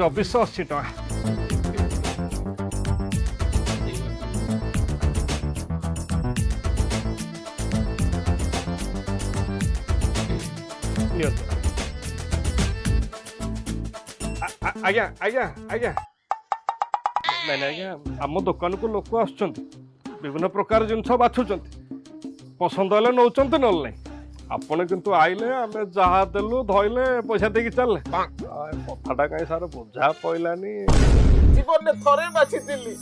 2480 टका नियंत्रण आज्ञा आज्ञा आज्ञा नहीं आज्ञा आम दुकान को लोक आसुंच विभिन्न प्रकार जिनस बाछुंट पसंद हेल्ले नौ ना आपण किंतु आइले आम जहाँ देलु धइले पैसा देकी चलले कथाटा कहीं सार बुझा पइलानी जीवन में थरे बाछिथिली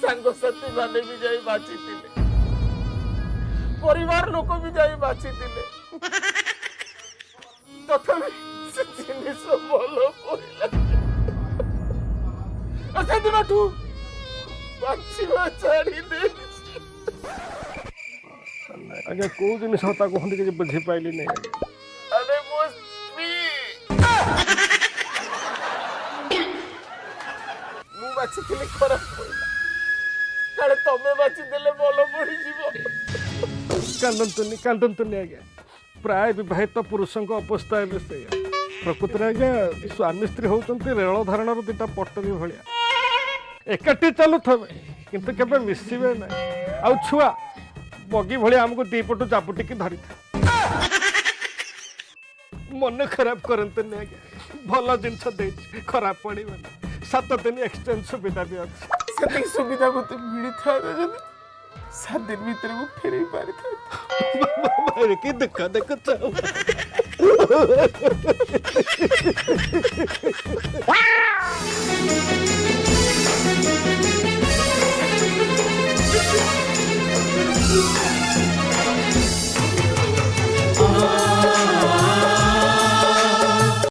सांगसाथी माने भी जाई बाछिथिले परिवार लोक भी जाई बाछिथिले तथापि से जिनिस भलो पइला अच्छा दिनठू बाछिवा छाड़ी दे आज्ञा कौ जिन कहते कि बुझी पाइली नहीं अरे मो स्त्री मु बाछिथिली खराब पइला काले तमे बाछी देले भलो पड़ी जीवो कांदंतुनी आज्ञा प्राय विवाहित पुरुषों अवस्था है प्रकृति में आज्ञा स्वामी स्त्री होती रेल धारण दुटा पटरी भाया एकाठी चलु थे किंतु केबे मिसिबे ना आ छुआ बगी भाई आमको दीपटू चापुटिक धरी था मन खराब करते आज्ञा भल जिन खराब पड़े 7 दिन एक्सचेंज सुविधा भी अच्छी सुविधा मत मिली था 7 दिन भीतर वो फेर पारि था कि दुख देख चाहू Yeah.